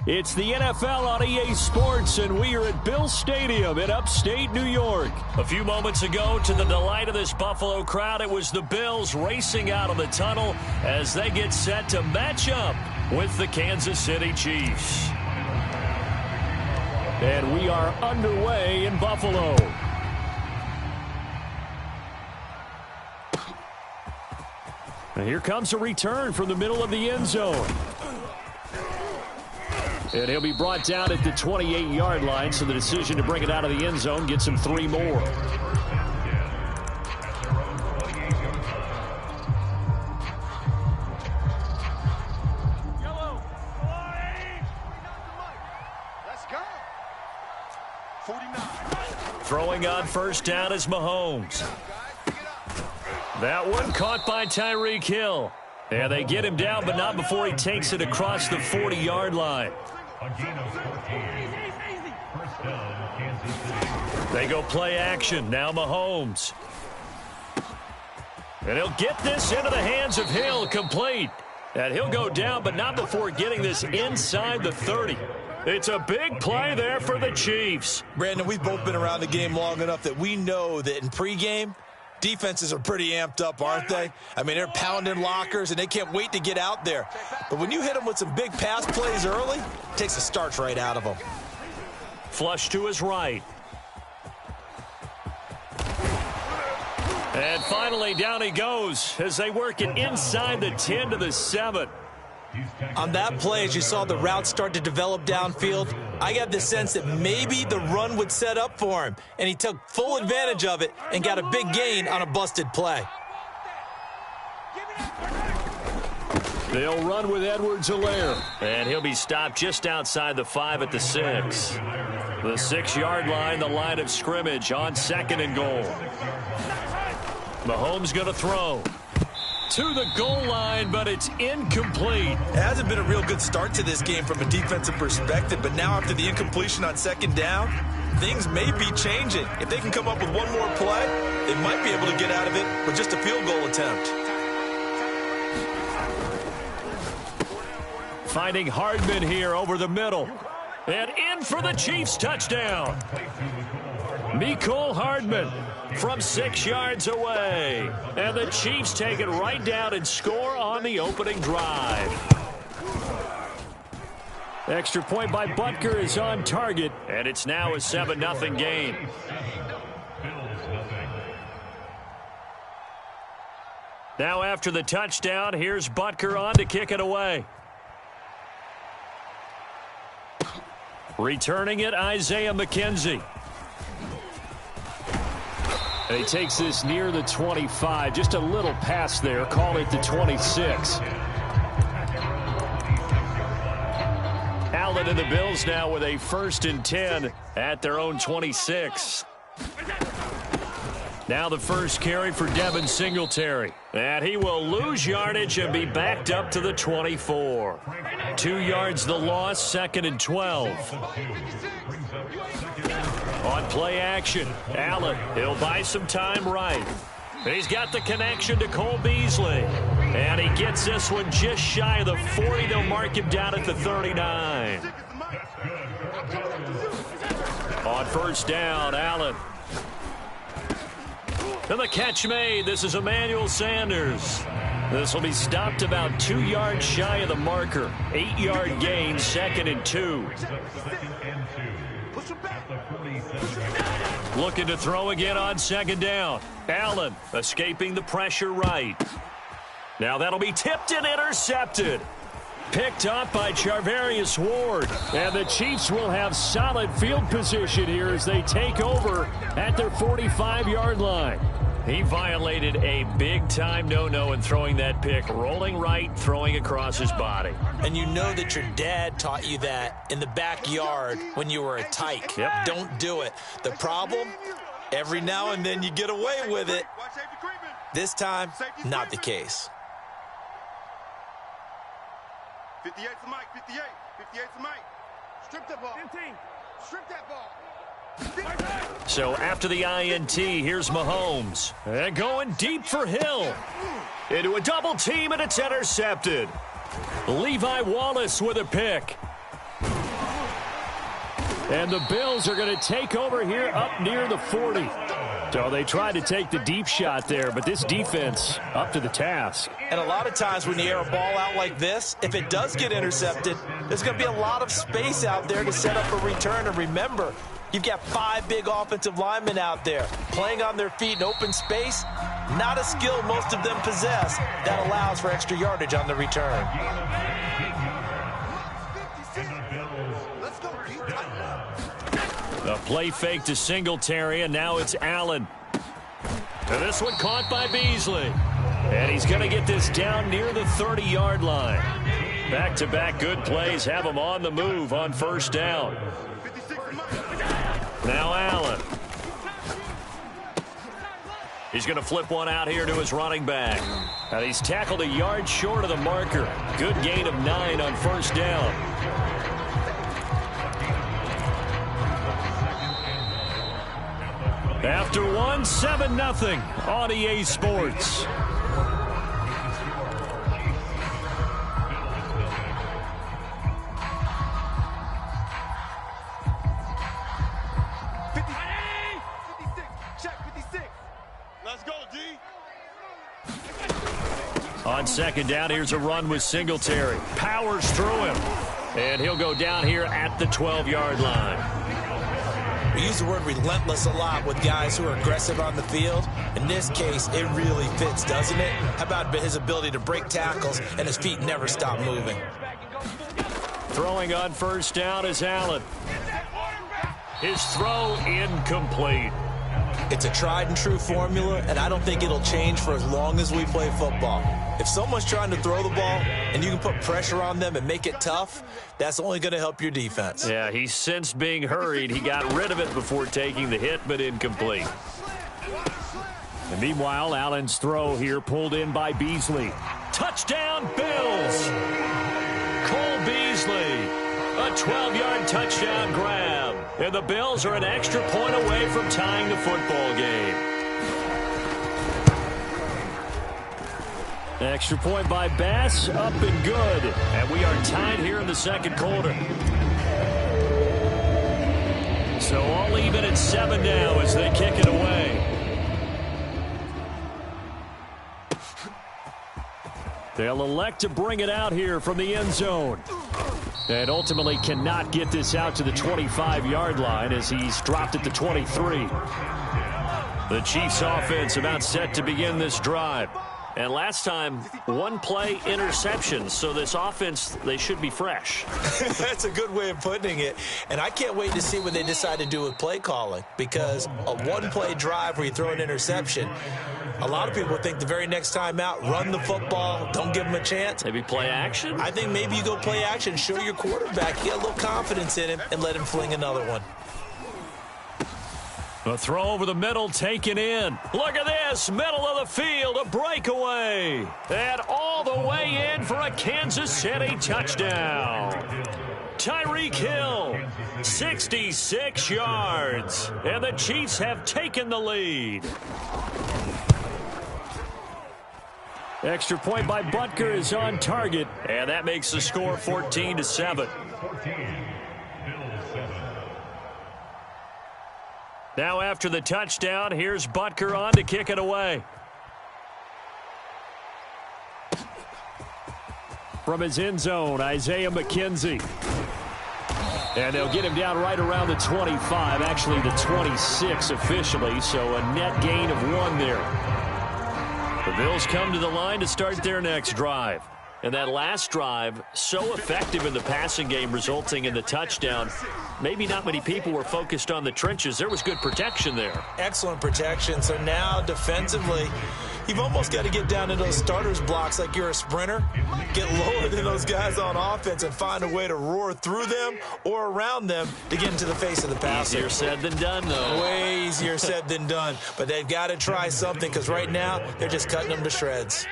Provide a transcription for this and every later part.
It's the NFL on EA Sports, and we are at Bill Stadium in upstate New York. A few moments ago, to the delight of this Buffalo crowd, it was the Bills racing out of the tunnel as they get set to match up with the Kansas City Chiefs. And we are underway in Buffalo. And here comes a return from the middle of the end zone. And he'll be brought down at the 28-yard line, so the decision to bring it out of the end zone gets him 3 more. Throwing on first down is Mahomes. That one caught by Tyreek Hill. And they get him down, but not before he takes it across the 40-yard line. They go play action. Now Mahomes. And he'll get this into the hands of Hill, complete. And he'll go down, but not before getting this inside the 30. It's a big play there for the Chiefs. Brandon, we've both been around the game long enough that we know that in pregame, defenses are pretty amped up, aren't they? I mean, they're pounding lockers, and they can't wait to get out there. But when you hit them with some big pass plays early, it takes the starch right out of them. Flush to his right. And finally, down he goes as they work it inside the 10 to the 7. On that play, as you saw the route start to develop downfield, I got the sense that maybe the run would set up for him, and he took full advantage of it and got a big gain on a busted play. They'll run with Edwards-Helaire, and he'll be stopped just outside the 5 at the 6. The 6-yard line, the line of scrimmage on 2nd and goal. Mahomes going to throw. To the goal line, but it's incomplete. It hasn't been a real good start to this game from a defensive perspective, but now after the incompletion on 2nd down, things may be changing. If they can come up with one more play, they might be able to get out of it with just a field goal attempt. Finding Hardman here over the middle. And in for the Chiefs touchdown. Mecole Hardman from 6 yards away. And the Chiefs take it right down and score on the opening drive. Extra point by Butker is on target, and it's now a 7-0 game. Now after the touchdown, here's Butker on to kick it away. Returning it, Isaiah McKenzie. And he takes this near the 25. Just a little pass there. Call it the 26. Allen and the Bills now with a 1st and 10 at their own 26. Now the first carry for Devin Singletary. And he will lose yardage and be backed up to the 24. 2 yards the loss, 2nd and 12. On play action, Allen, he'll buy some time right. He's got the connection to Cole Beasley. And he gets this one just shy of the 40. They'll mark him down at the 39. On first down, Allen. And the catch made. This is Emmanuel Sanders. This will be stopped about 2 yards shy of the marker. 8-yard gain, 2nd and 2. Looking to throw again on 2nd down. Allen escaping the pressure right. Now that'll be tipped and intercepted. Picked up by Charvarius Ward. And the Chiefs will have solid field position here as they take over at their 45-yard line. He violated a big-time no-no in throwing that pick. Rolling right, throwing across his body. And you know that your dad taught you that in the backyard when you were a tyke. Yep. Don't do it. The problem, every now and then you get away with it. This time, not the case. 58 to Mike, 58. 58 to Mike. Strip that ball. 15. Strip that ball. So after the INT, here's Mahomes. And going deep for Hill. Into a double team, and it's intercepted. Levi Wallace with a pick. And the Bills are going to take over here up near the 40. So they tried to take the deep shot there, but this defense up to the task. And a lot of times when you air a ball out like this, if it does get intercepted, there's going to be a lot of space out there to set up a return. And remember, you've got 5 big offensive linemen out there playing on their feet in open space. Not a skill most of them possess that allows for extra yardage on the return. A play fake to Singletary, and now it's Allen. And this one caught by Beasley. And he's going to get this down near the 30-yard line. Back-to-back good plays have him on the move on first down. Now Allen. He's going to flip one out here to his running back. And he's tackled a yard short of the marker. Good gain of 9 on first down. After 7-0 on EA Sports. On second down, here's a run with Singletary. Powers through him. And he'll go down here at the 12-yard line. We use the word relentless a lot with guys who are aggressive on the field. In this case, it really fits, doesn't it? How about his ability to break tackles and his feet never stop moving? Throwing on first down is Allen. His throw incomplete. It's a tried and true formula, and I don't think it'll change for as long as we play football. If someone's trying to throw the ball and you can put pressure on them and make it tough, that's only going to help your defense. Yeah, he sensed being hurried. He got rid of it before taking the hit, but incomplete. And meanwhile, Allen's throw here pulled in by Beasley. Touchdown, Bills! Cole Beasley, a 12-yard touchdown grab. And the Bills are an extra point away from tying the football game. Extra point by Bass, up and good. And we are tied here in the second quarter. So all even at 7 now as they kick it away. They'll elect to bring it out here from the end zone. And ultimately cannot get this out to the 25-yard line as he's dropped at the 23. The Chiefs offense about set to begin this drive. And last time, 1 play interception. So this offense, they should be fresh. That's a good way of putting it. And I can't wait to see what they decide to do with play calling. Because a 1-play drive where you throw an interception, a lot of people think the very next time out, run the football, don't give them a chance. Maybe play action? I think maybe you go play action, show your quarterback, get a little confidence in him, and let him fling another one. A throw over the middle taken in. Look at this, middle of the field, a breakaway. And all the way in for a Kansas City touchdown. Tyreek Hill, 66 yards. And the Chiefs have taken the lead. Extra point by Butker is on target. And that makes the score 14-7. Now after the touchdown, here's Butker on to kick it away. From his end zone, Isaiah McKenzie. And they'll get him down right around the 25, actually the 26 officially, so a net gain of 1 there. The Bills come to the line to start their next drive. And that last drive, so effective in the passing game, resulting in the touchdown. Maybe not many people were focused on the trenches. There was good protection there. Excellent protection. So now defensively, you've almost got to get down into those starters blocks like you're a sprinter. Get lower than those guys on offense and find a way to roar through them or around them to get into the face of the passer. Easier said than done, though. Way easier said than done. But they've got to try something because right now they're just cutting them to shreds.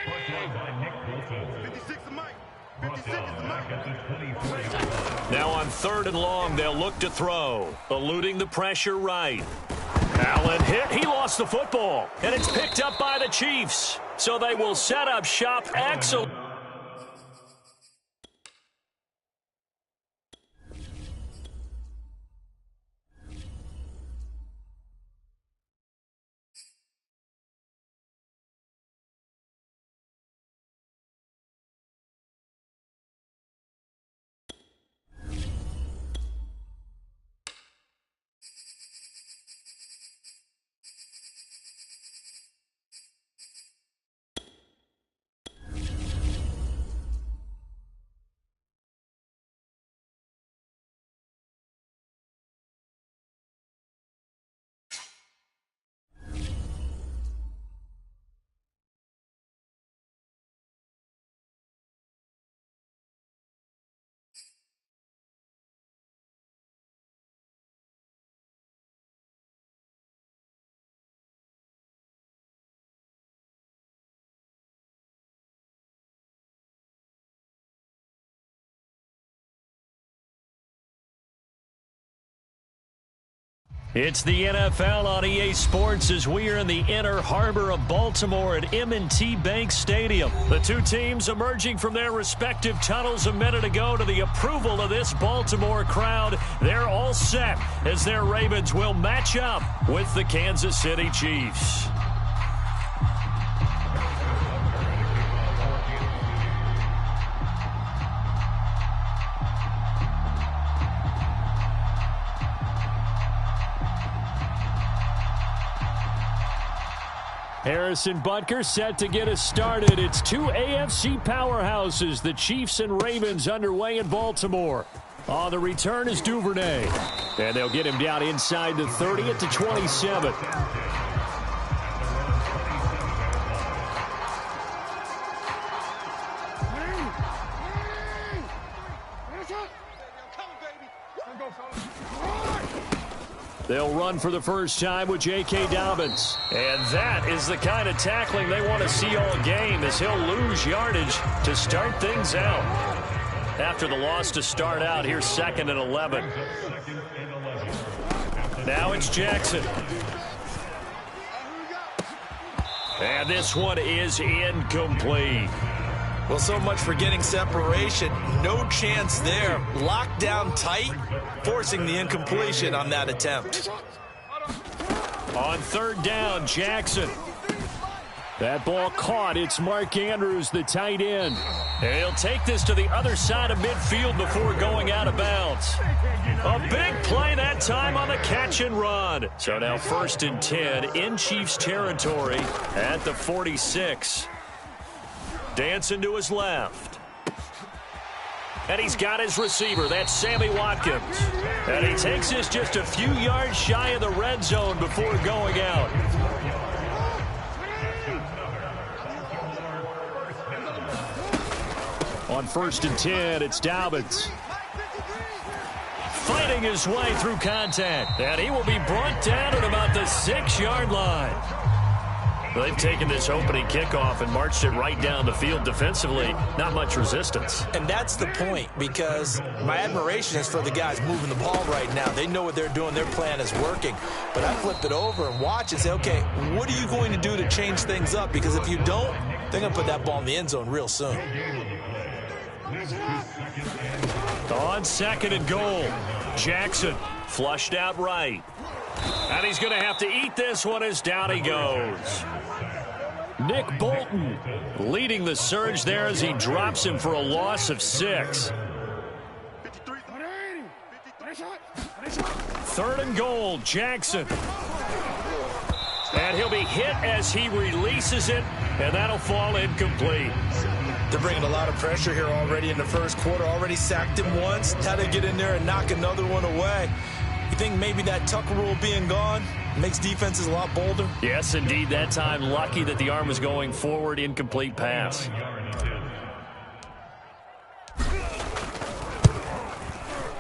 Now on 3rd and long, they'll look to throw. Eluding the pressure right. Allen hit. He lost the football. And it's picked up by the Chiefs. So they will set up shop. Excellent. It's the NFL on EA Sports as we are in the inner harbor of Baltimore at M&T Bank Stadium. The two teams emerging from their respective tunnels a minute ago to the approval of this Baltimore crowd. They're all set as their Ravens will match up with the Kansas City Chiefs. Harrison Butker set to get us started. It's two AFC powerhouses, the Chiefs and Ravens, underway in Baltimore. On the return is Duvernay. And they'll get him down inside the 30 at the 27. They'll run for the first time with J.K. Dobbins. And that is the kind of tackling they want to see all game, as he'll lose yardage to start things out. After the loss to start out, here's 2nd and 11. Now it's Jackson. And this one is incomplete. Well, so much for getting separation. No chance there. Locked down tight, forcing the incompletion on that attempt. On 3rd down, Jackson. That ball caught. It's Mark Andrews, the tight end. And he'll take this to the other side of midfield before going out of bounds. A big play that time on the catch and run. So now 1st and 10 in Chiefs territory at the 46. Dancing to his left. And he's got his receiver. That's Sammy Watkins. And he takes this just a few yards shy of the red zone before going out. On 1st and 10, it's Dobbins. Fighting his way through contact. And he will be brought down at about the 6-yard line. They've taken this opening kickoff and marched it right down the field defensively. Not much resistance. And that's the point, because my admiration is for the guys moving the ball right now. They know what they're doing. Their plan is working. But I flip it over and watch and say, okay, what are you going to do to change things up? Because if you don't, they're going to put that ball in the end zone real soon. On 2nd and goal, Jackson flushed out right. And he's going to have to eat this one as down he goes. Nick Bolton leading the surge there as he drops him for a loss of 6. 3rd and goal, Jackson. And he'll be hit as he releases it, and that'll fall incomplete. They're bringing a lot of pressure here already in the first quarter. Already sacked him once. Had to get in there and knock another one away. You think maybe that Tucker rule being gone makes defenses a lot bolder? Yes, indeed. That time, lucky that the arm was going forward. Incomplete pass.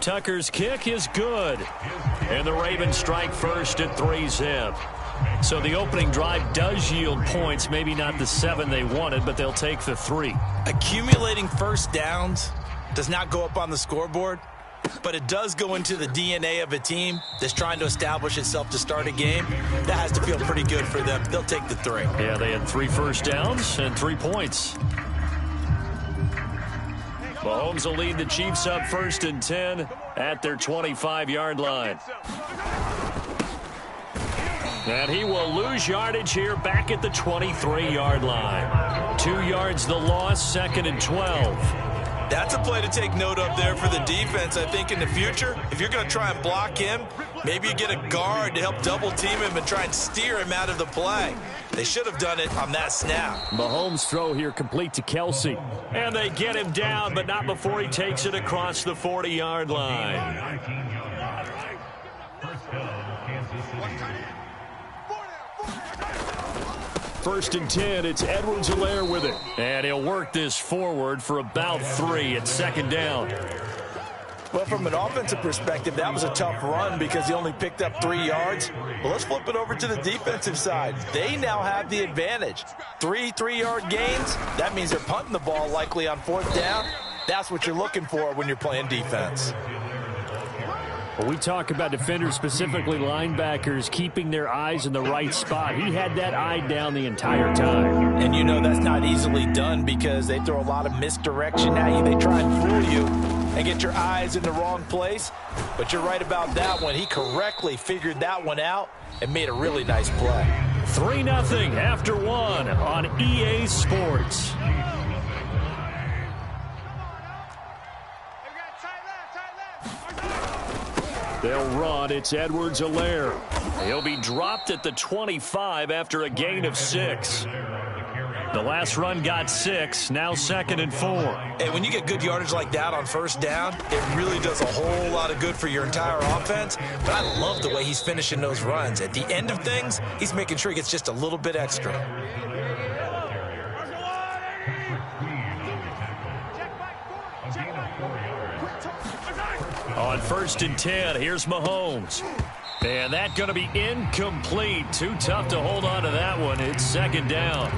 Tucker's kick is good. And the Ravens strike first at 3-zip. So the opening drive does yield points. Maybe not the 7 they wanted, but they'll take the 3. Accumulating first downs does not go up on the scoreboard, but it does go into the DNA of a team that's trying to establish itself to start a game. That has to feel pretty good for them. They'll take the 3. Yeah, they had 3 first downs and 3 points. Mahomes will lead the Chiefs up 1st and 10 at their 25-yard line. And he will lose yardage here back at the 23-yard line. 2 yards the loss, 2nd and 12. That's a play to take note of there for the defense. I think in the future, if you're going to try and block him, maybe you get a guard to help double team him and try and steer him out of the play. They should have done it on that snap. Mahomes' throw here complete to Kelsey. And they get him down, but not before he takes it across the 40-yard line. 1st and 10, it's Edwards-Helaire with it. And he'll work this forward for about 3 at 2nd down. Well, from an offensive perspective, that was a tough run because he only picked up 3 yards. Well, let's flip it over to the defensive side. They now have the advantage. 3 3-yard gains, that means they're punting the ball likely on 4th down. That's what you're looking for when you're playing defense. Well, we talk about defenders, specifically linebackers, keeping their eyes in the right spot. He had that eye down the entire time. And you know that's not easily done because they throw a lot of misdirection at you. They try and fool you and get your eyes in the wrong place. But you're right about that one. He correctly figured that one out and made a really nice play. 3-0 after one on EA Sports. They'll run. It's Edwards-Helaire. He'll be dropped at the 25 after a gain of 6. The last run got 6, now 2nd and 4. And when you get good yardage like that on first down, it really does a whole lot of good for your entire offense. But I love the way he's finishing those runs. At the end of things, he's making sure he gets just a little bit extra. On 1st and 10, here's Mahomes. And that's going to be incomplete. Too tough to hold on to that one. It's 2nd down.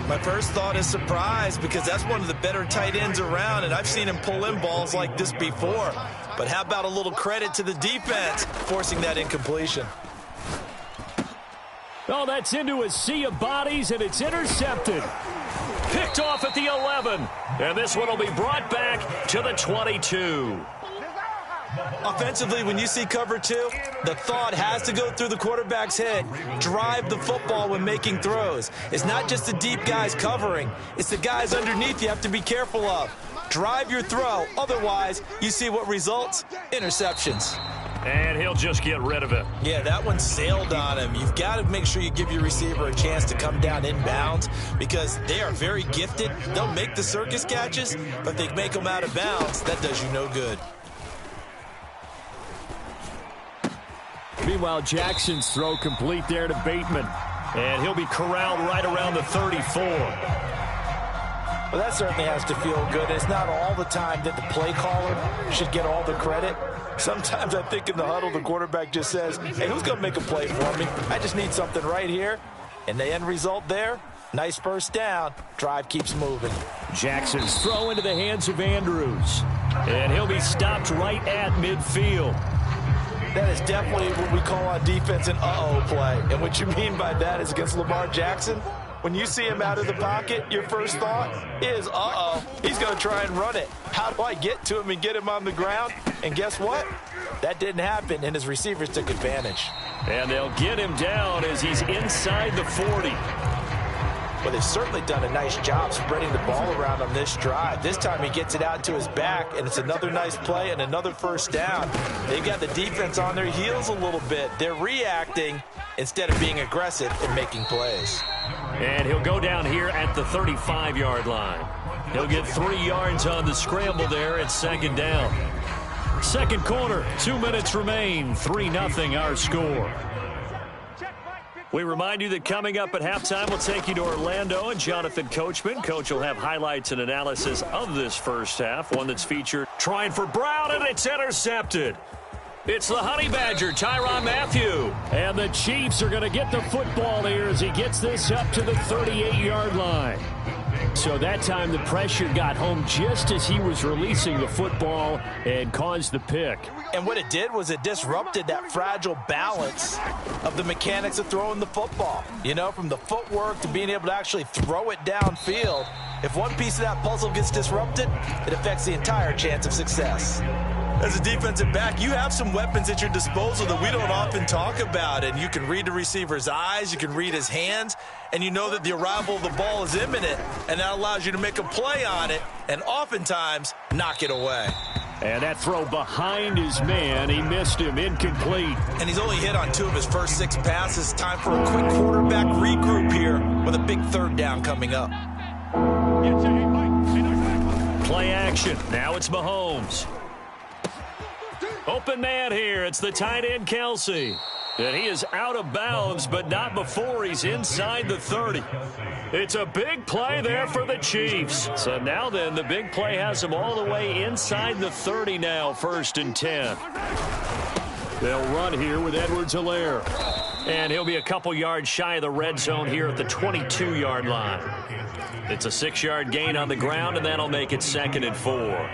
My first thought is surprise because that's one of the better tight ends around, and I've seen him pull in balls like this before. But how about a little credit to the defense forcing that incompletion? Oh, that's into a sea of bodies, and it's intercepted. Picked off at the 11. And this one will be brought back to the 22. Offensively, when you see cover 2, the thought has to go through the quarterback's head. Drive the football when making throws. It's not just the deep guys covering. It's the guys underneath you have to be careful of. Drive your throw. Otherwise, you see what results? Interceptions. And he'll just get rid of it. Yeah, that one sailed on him. You've got to make sure you give your receiver a chance to come down inbounds because they are very gifted. They'll make the circus catches, but if they make them out of bounds, that does you no good. Meanwhile, Jackson's throw complete there to Bateman. And he'll be corralled right around the 34. Well, that certainly has to feel good. It's not all the time that the play caller should get all the credit. Sometimes I think in the huddle, the quarterback just says, hey, who's going to make a play for me? I just need something right here. And the end result there, nice first down. Drive keeps moving. Jackson's throw into the hands of Andrews. And he'll be stopped right at midfield. That is definitely what we call on defense an uh-oh play. And what you mean by that is against Lamar Jackson, when you see him out of the pocket, your first thought is, uh-oh, he's going to try and run it. How do I get to him and get him on the ground? And guess what? That didn't happen, and his receivers took advantage. And they'll get him down as he's inside the 40. Well, they've certainly done a nice job spreading the ball around on this drive. This time he gets it out to his back, and it's another nice play and another first down. They've got the defense on their heels a little bit. They're reacting instead of being aggressive and making plays. And he'll go down here at the 35-yard line. He'll get 3 yards on the scramble there at 2nd down. Second quarter, 2 minutes remain. 3-0 our score. We remind you that coming up at halftime, we'll take you to Orlando and Jonathan Coachman. Coach will have highlights and analysis of this first half, one that's featured trying for Brown, and it's intercepted. It's the Honey Badger, Tyrann Mathieu. And the Chiefs are going to get the football here as he gets this up to the 38-yard line. So that time the pressure got home just as he was releasing the football and caused the pick. And what it did was it disrupted that fragile balance of the mechanics of throwing the football. You know, from the footwork to being able to actually throw it downfield. If one piece of that puzzle gets disrupted, it affects the entire chance of success. As a defensive back, you have some weapons at your disposal that we don't often talk about. And you can read the receiver's eyes, you can read his hands, and you know that the arrival of the ball is imminent. And that allows you to make a play on it and oftentimes knock it away. And that throw behind his man, he missed him, incomplete. And he's only hit on 2 of his first 6 passes. Time for a quick quarterback regroup here with a big 3rd down coming up. Play action. Now it's Mahomes. Open man here. It's the tight end, Kelsey. And he is out of bounds, but not before he's inside the 30. It's a big play there for the Chiefs. So now then, the big play has him all the way inside the 30 now, 1st and 10. They'll run here with Edwards-Helaire. And he'll be a couple yards shy of the red zone here at the 22-yard line. It's a 6-yard gain on the ground, and that'll make it 2nd and 4.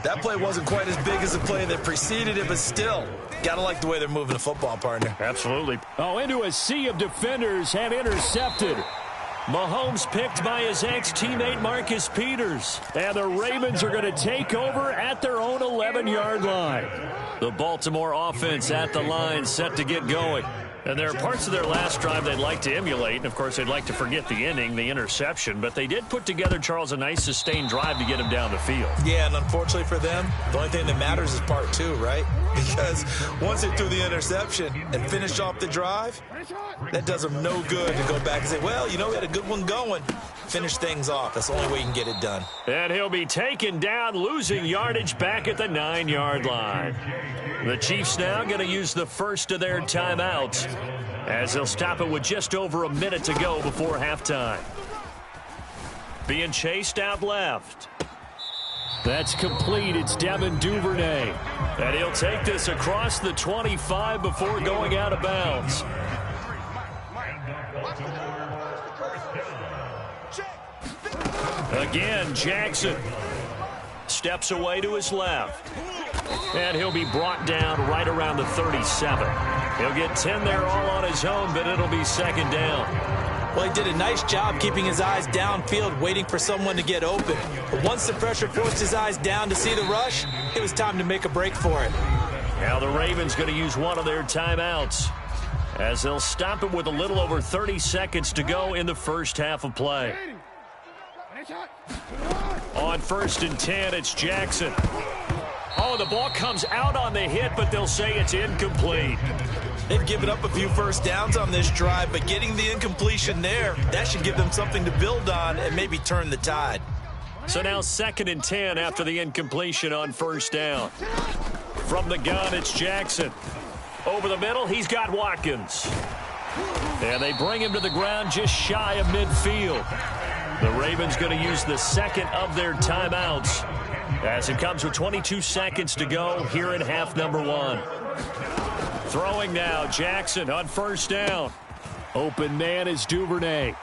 That play wasn't quite as big as the play that preceded it, but still, gotta like the way they're moving the football, partner. Absolutely. Oh, into a sea of defenders and intercepted. Mahomes picked by his ex-teammate Marcus Peters. And the Ravens are going to take over at their own 11-yard line. The Baltimore offense at the line, set to get going. And there are parts of their last drive they'd like to emulate. And, of course, they'd like to forget the ending, the interception. But they did put together, Charles, a nice sustained drive to get him down the field. Yeah, and unfortunately for them, the only thing that matters is part two, right? Because once they threw the interception and finished off the drive, that does them no good to go back and say, well, you know, we had a good one going. Finish things off. That's the only way you can get it done. And he'll be taken down, losing yardage back at the 9-yard line. The Chiefs now going to use the first of their timeouts as they'll stop it with just over a minute to go before halftime. Being chased out left. That's complete. It's Devin Duvernay. And he'll take this across the 25 before going out of bounds. Again, Jackson steps away to his left. And he'll be brought down right around the 37. He'll get 10 there all on his own, but it'll be second down. Well, he did a nice job keeping his eyes downfield, waiting for someone to get open. But once the pressure forced his eyes down to see the rush, it was time to make a break for it. Now the Ravens going to use one of their timeouts as they'll stop it with a little over 30 seconds to go in the first half of play. On 1st and 10, it's Jackson. Oh, the ball comes out on the hit, but they'll say it's incomplete. They've given up a few first downs on this drive, but getting the incompletion there, that should give them something to build on and maybe turn the tide. So now 2nd and 10 after the incompletion on 1st down. From the gun, it's Jackson. Over the middle, he's got Watkins. And they bring him to the ground just shy of midfield. The Ravens going to use the second of their timeouts as it comes with 22 seconds to go here in half number 1. Throwing now, Jackson on 1st down. Open man is Duvernay.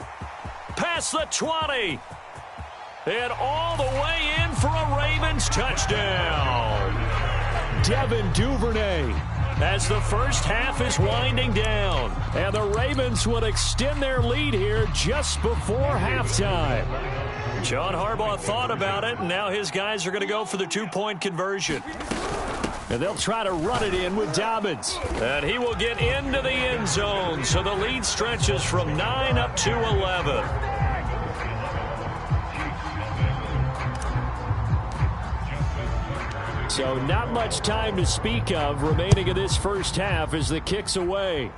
Past the 20. And all the way in for a Ravens touchdown. Devin Duvernay as the first half is winding down. And the Ravens will extend their lead here just before halftime. John Harbaugh thought about it, and now his guys are going to go for the 2-point conversion. And they'll try to run it in with Dobbins. And he will get into the end zone, so the lead stretches from 9 up to 11. So not much time to speak of remaining in this first half as the kick's away.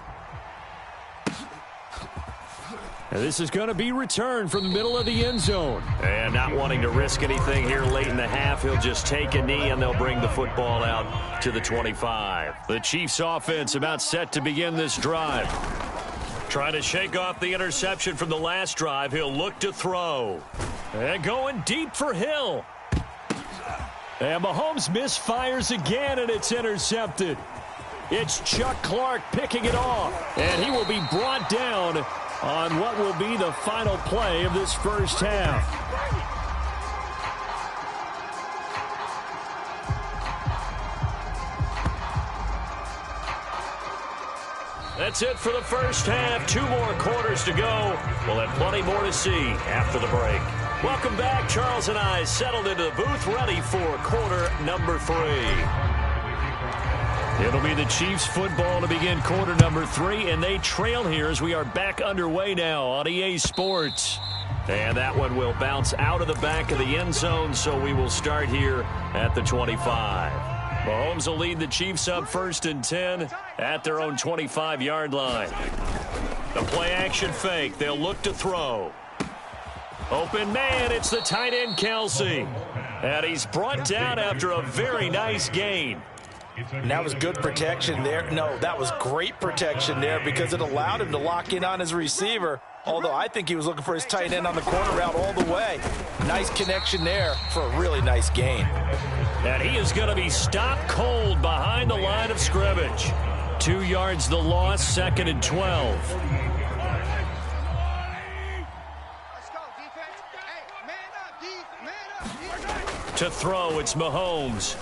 And this is going to be returned from the middle of the end zone. And not wanting to risk anything here late in the half, he'll just take a knee and they'll bring the football out to the 25. The Chiefs offense about set to begin this drive. Trying to shake off the interception from the last drive. He'll look to throw. And going deep for Hill. And Mahomes misfires again, and it's intercepted. It's Chuck Clark picking it off. And he will be brought down on what will be the final play of this first half. That's it for the first half. 2 more quarters to go. We'll have plenty more to see after the break. Welcome back. Charles and I settled into the booth, ready for quarter number 3. It'll be the Chiefs football to begin quarter number 3, and they trail here as we are back underway now on EA Sports. And that one will bounce out of the back of the end zone, so we will start here at the 25. Mahomes will lead the Chiefs up 1st and 10 at their own 25-yard line. The play action fake. They'll look to throw. Open man, it's the tight end Kelsey. And he's brought down after a very nice gain. And that was good protection there. No, that was great protection there because it allowed him to lock in on his receiver. Although I think he was looking for his tight end on the corner route all the way. Nice connection there for a really nice gain. And he is going to be stopped cold behind the line of scrimmage. 2 yards the loss, 2nd and 12. To throw, it's Mahomes.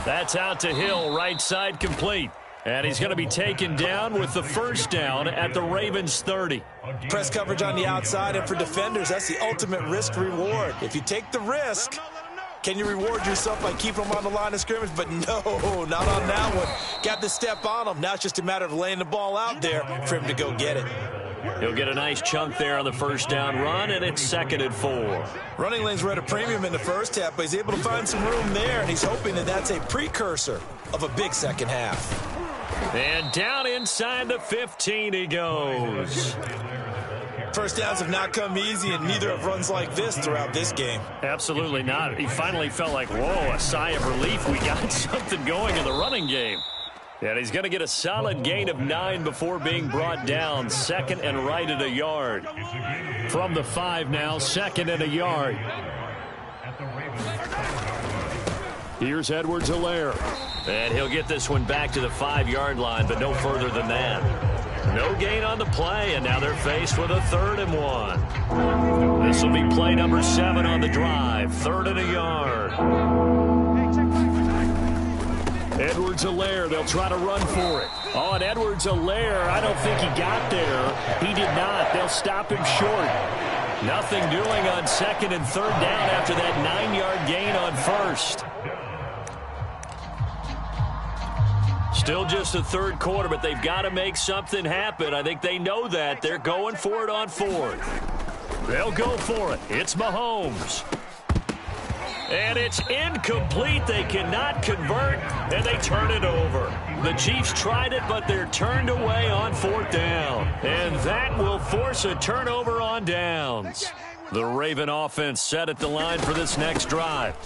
That's out to Hill, right side complete. And he's going to be taken down with the first down at the Ravens 30. Press coverage on the outside, and for defenders, that's the ultimate risk-reward. If you take the risk, can you reward yourself by keeping them on the line of scrimmage? But no, not on that one. Got to step on them. Now it's just a matter of laying the ball out there for him to go get it. He'll get a nice chunk there on the first down run, and it's 2nd and 4. Running lanes were at a premium in the first half, but he's able to find some room there, and he's hoping that that's a precursor of a big second half. And down inside the 15 he goes. First downs have not come easy, and neither have runs like this throughout this game. Absolutely not. He finally felt like, whoa, a sigh of relief. We got something going in the running game. And he's going to get a solid gain of 9 before being brought down. 2nd and right at a yard. From the 5 now, 2nd and a yard. Here's Edwards-Helaire. And he'll get this one back to the 5-yard line, but no further than that. No gain on the play, and now they're faced with a 3rd and 1. This will be play number 7 on the drive. 3rd and a yard. Edwards-Helaire, they'll try to run for it. Oh, and Edwards-Helaire, I don't think he got there. He did not. They'll stop him short. Nothing doing on 2nd and 3rd down after that 9-yard gain on 1st. Still just the 3rd quarter, but they've got to make something happen. I think they know that. They're going for it on 4th. They'll go for it. It's Mahomes. And it's incomplete. They cannot convert, and they turn it over. The Chiefs tried it, but they're turned away on 4th down. And that will force a turnover on downs. The Raven offense set at the line for this next drive.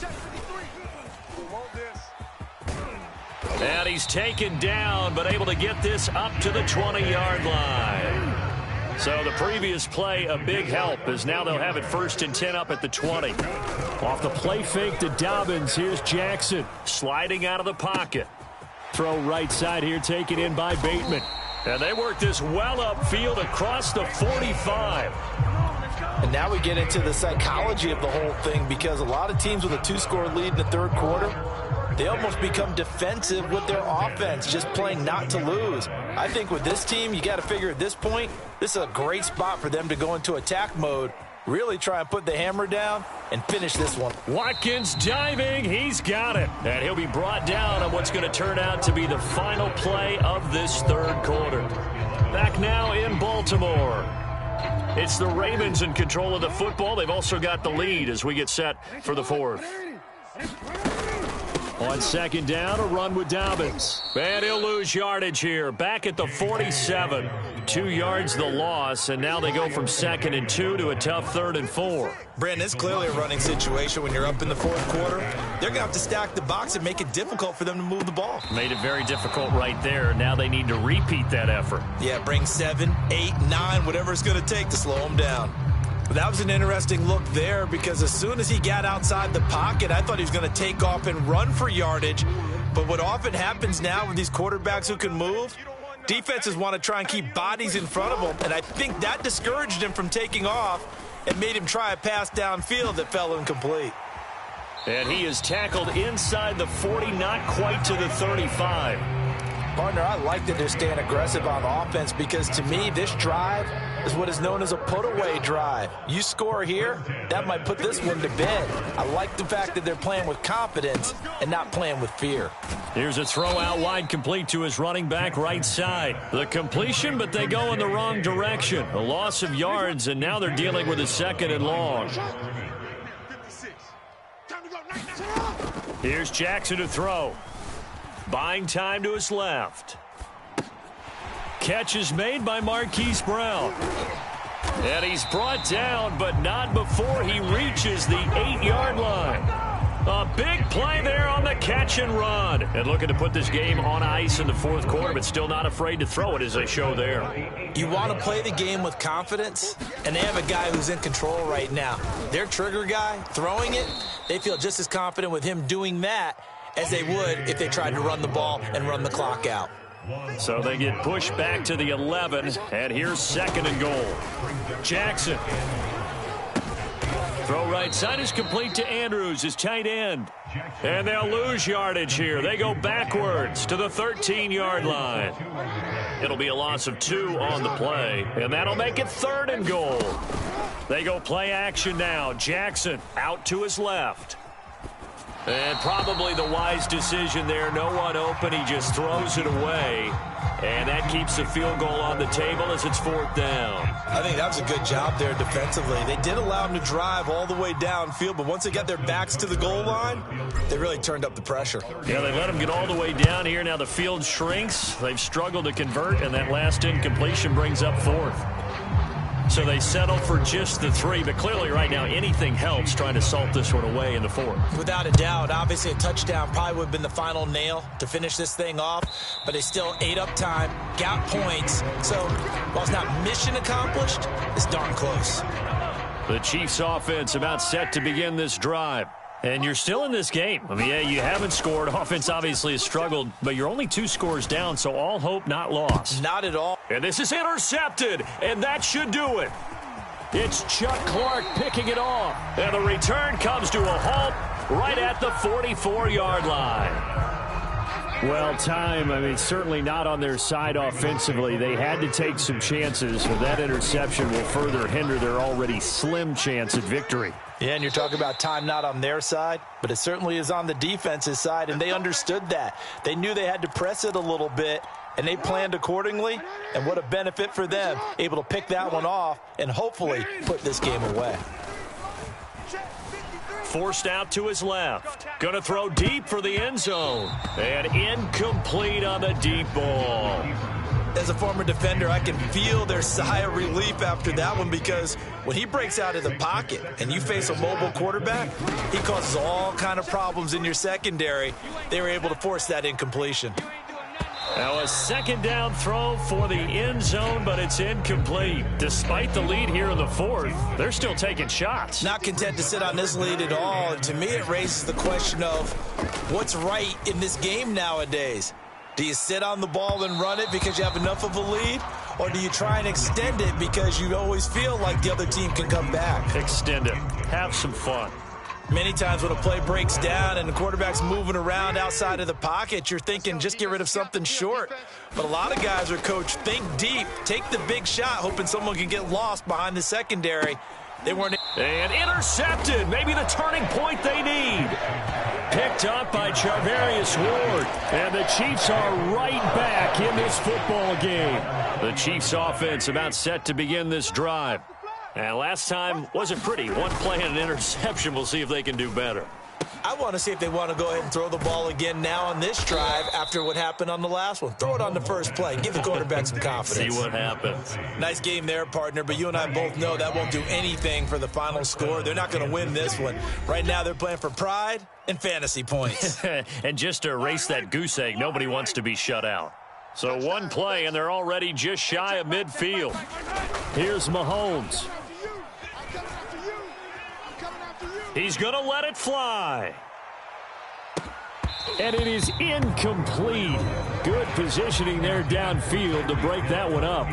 And he's taken down, but able to get this up to the 20-yard line. So the previous play, a big help, as now they'll have it 1st and 10 up at the 20. Off the play fake to Dobbins, here's Jackson. Sliding out of the pocket. Throw right side here, taken in by Bateman. And they work this well upfield across the 45. And now we get into the psychology of the whole thing, because a lot of teams with a 2-score lead in the 3rd quarter, they almost become defensive with their offense, just playing not to lose. I think with this team, you got to figure at this point, this is a great spot for them to go into attack mode, really try and put the hammer down and finish this one. Watkins diving, he's got it. And he'll be brought down on what's going to turn out to be the final play of this 3rd quarter. Back now in Baltimore. It's the Ravens in control of the football. They've also got the lead as we get set for the 4th. On 2nd down, a run with Dobbins. And he'll lose yardage here. Back at the 47. 2 yards the loss, and now they go from 2nd and 2 to a tough 3rd and 4. Brandon, it's clearly a running situation when you're up in the 4th quarter. They're going to have to stack the box and make it difficult for them to move the ball. Made it very difficult right there. Now they need to repeat that effort. Yeah, bring 7, 8, 9, whatever it's going to take to slow them down. But that was an interesting look there, because as soon as he got outside the pocket, I thought he was going to take off and run for yardage. But what often happens now with these quarterbacks who can move, defenses want to try and keep bodies in front of them, and I think that discouraged him from taking off and made him try a pass downfield that fell incomplete. And he is tackled inside the 40, not quite to the 35. Partner, I like that they're staying aggressive on offense, because to me, this drive is what is known as a put-away drive. You score here, that might put this one to bed. I like the fact that they're playing with confidence and not playing with fear. Here's a throw out wide, complete to his running back right side. The completion, but they go in the wrong direction. A loss of yards, and now they're dealing with a 2nd and long. Here's Jackson to throw. Buying time to his left. Catch is made by Marquise Brown. And he's brought down, but not before he reaches the 8-yard line. A big play there on the catch and run. And looking to put this game on ice in the 4th quarter, but still not afraid to throw it, as they show there. You want to play the game with confidence, and they have a guy who's in control right now. Their trigger guy, throwing it, they feel just as confident with him doing that as they would if they tried to run the ball and run the clock out. So they get pushed back to the 11, and here's 2nd and goal. Jackson Throw right side is complete to Andrews, his tight end. And they'll lose yardage here. They go backwards to the 13-yard line. It'll be a loss of 2 on the play, and that'll make it 3rd and goal. They go play action now. Jackson out to his left. And probably the wise decision there. No one open. He just throws it away. And that keeps the field goal on the table as it's 4th down. I think that was a good job there defensively. They did allow him to drive all the way downfield, but once they got their backs to the goal line, they really turned up the pressure. Yeah, they let him get all the way down here. Now the field shrinks. They've struggled to convert, and that last incompletion brings up 4th. So they settle for just the 3, but clearly right now anything helps trying to salt this one away in the 4th. Without a doubt, obviously a touchdown probably would have been the final nail to finish this thing off, but they still ate up time, got points. So while it's not mission accomplished, it's darn close. The Chiefs offense about set to begin this drive. And you're still in this game. I mean, yeah, you haven't scored. Offense obviously has struggled, but you're only 2 scores down, so all hope not lost. Not at all. And this is intercepted, and that should do it. It's Chuck Clark picking it off. And the return comes to a halt right at the 44-yard line. Well, time, I mean, certainly not on their side offensively. They had to take some chances, but that interception will further hinder their already slim chance at victory. Yeah, and you're talking about time not on their side, but it certainly is on the defense's side, and they understood that. They knew they had to press it a little bit, and they planned accordingly, and what a benefit for them, able to pick that one off and hopefully put this game away. Forced out to his left. Going to throw deep for the end zone. And incomplete on the deep ball. As a former defender, I can feel their sigh of relief after that one, because when he breaks out of the pocket and you face a mobile quarterback, he causes all kind of problems in your secondary. They were able to force that incompletion. Now a 2nd down throw for the end zone, but it's incomplete. Despite the lead here in the 4th, they're still taking shots. Not content to sit on this lead at all. And to me, it raises the question of what's right in this game nowadays. Do you sit on the ball and run it because you have enough of a lead? Or do you try and extend it because you always feel like the other team can come back? Extend it. Have some fun. Many times when a play breaks down and the quarterback's moving around outside of the pocket, you're thinking just get rid of something short. But a lot of guys are coached, think deep, take the big shot, hoping someone can get lost behind the secondary. They weren't. And intercepted. Maybe the turning point they need. Picked up by Charvarius Ward. And the Chiefs are right back in this football game. The Chiefs offense about set to begin this drive. And last time wasn't pretty. 1 play and an interception. We'll see if they can do better. I want to see if they want to go ahead and throw the ball again now on this drive after what happened on the last one. Throw it on the first play. Give the quarterback some confidence. See what happens. Nice game there, partner, but you and I both know that won't do anything for the final score. They're not going to win this one. Right now they're playing for pride and fantasy points. And just to erase that goose egg, nobody wants to be shut out. So 1 play, and they're already just shy of midfield. Here's Mahomes. He's going to let it fly. And it is incomplete. Good positioning there downfield to break that one up.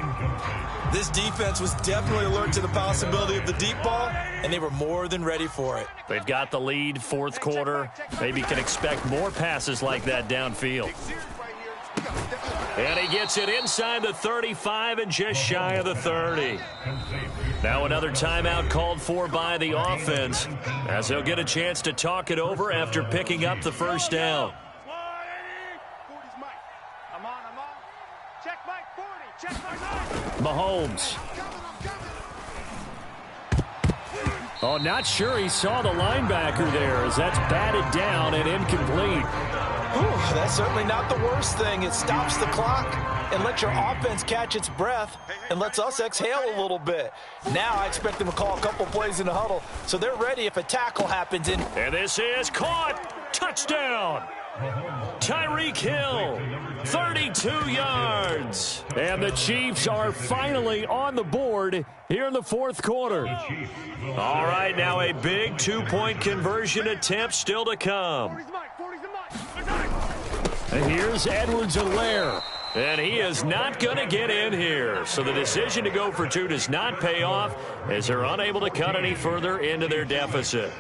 This defense was definitely alert to the possibility of the deep ball, and they were more than ready for it. They've got the lead, 4th quarter. Maybe can expect more passes like that downfield. And he gets it inside the 35 and just shy of the 30. Now another timeout called for by the offense, as they'll get a chance to talk it over after picking up the first down. Mahomes. Oh, not sure he saw the linebacker there, as that's batted down and incomplete. Whew, that's certainly not the worst thing. It stops the clock and lets your offense catch its breath and lets us exhale a little bit. Now I expect them to call a couple plays in the huddle, so they're ready if a tackle happens in. And this is caught. Touchdown. Tyreek Hill, 32 yards. And the Chiefs are finally on the board here in the 4th quarter. All right, now a big 2-point conversion attempt still to come. And here's Edwards-Helaire. And he is not going to get in here. So the decision to go for two does not pay off as they're unable to cut any further into their deficit.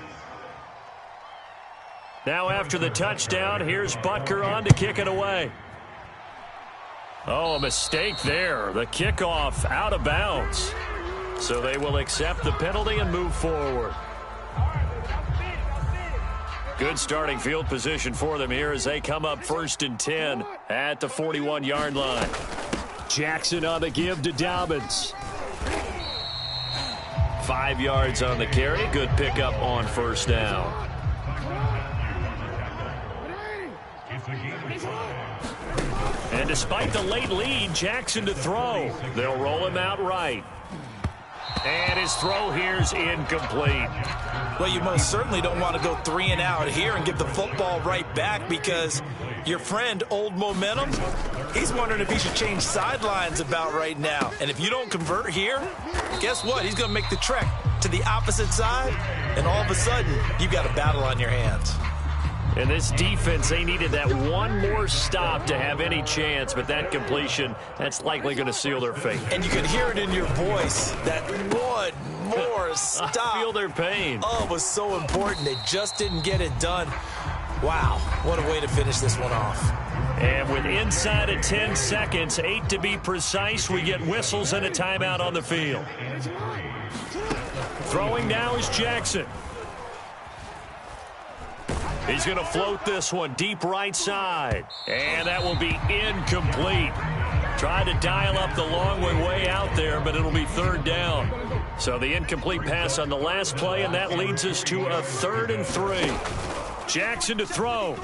Now after the touchdown, here's Butker on to kick it away. Oh, a mistake there. The kickoff out of bounds. So they will accept the penalty and move forward. Good starting field position for them here as they come up 1st and 10 at the 41-yard line. Jackson on the give to Dobbins. 5 yards on the carry. Good pickup on 1st down. And despite the late lead, Jackson to throw. They'll roll him out right. And his throw here's incomplete. Well, you most certainly don't want to go 3 and out here and give the football right back because your friend, Old Momentum, he's wondering if he should change sidelines about right now. And if you don't convert here, guess what? He's going to make the trek to the opposite side, and all of a sudden, you've got a battle on your hands. And this defense, they needed that one more stop to have any chance, but that completion, that's likely going to seal their fate. And you could hear it in your voice, that one more stop. I feel their pain. Oh, it was so important. They just didn't get it done. Wow, what a way to finish this one off. And with inside of 10 seconds, 8 to be precise, we get whistles and a timeout on the field. Throwing now is Jackson. He's going to float this one deep right side. And that will be incomplete. Tried to dial up the long one way out there, but it'll be 3rd down. So the incomplete pass on the last play, and that leads us to a 3rd and 3. Jackson to throw.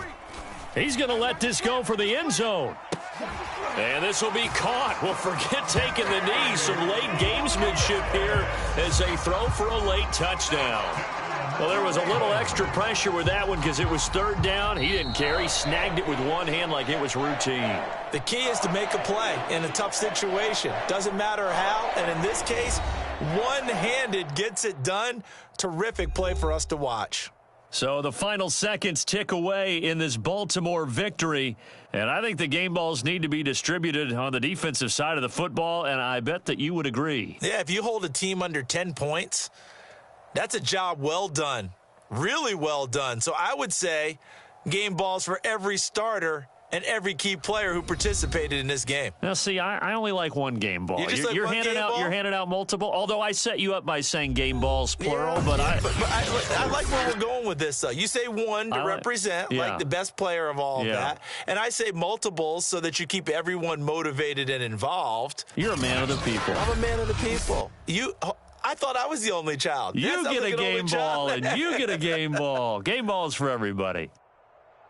He's going to let this go for the end zone. And this will be caught. Well, forget taking the knee. Some late gamesmanship here as they throw for a late touchdown. Well, there was a little extra pressure with that one because it was 3rd down. He didn't care. He snagged it with one hand like it was routine. The key is to make a play in a tough situation. Doesn't matter how, and in this case, one-handed gets it done. Terrific play for us to watch. So the final seconds tick away in this Baltimore victory, and I think the game balls need to be distributed on the defensive side of the football, and I bet that you would agree. Yeah, if you hold a team under 10 points, that's a job well done, really well done. So I would say game balls for every starter and every key player who participated in this game. Now, see, I only like one game ball. You're handing out multiple. Although I set you up by saying game balls plural, yeah, but I like where we're going with this. Though you say one to represent like the best player of all of that, and I say multiples so that you keep everyone motivated and involved. You're a man of the people. I'm a man of the people. I thought I was the only child. You get a game ball, and you get a game ball. Game balls for everybody.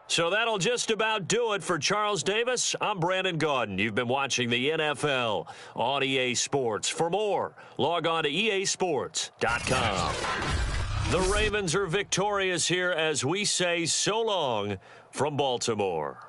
So that'll just about do it for Charles Davis. I'm Brandon Gaudin. You've been watching the NFL on EA Sports. For more, log on to easports.com. The Ravens are victorious here as we say so long from Baltimore.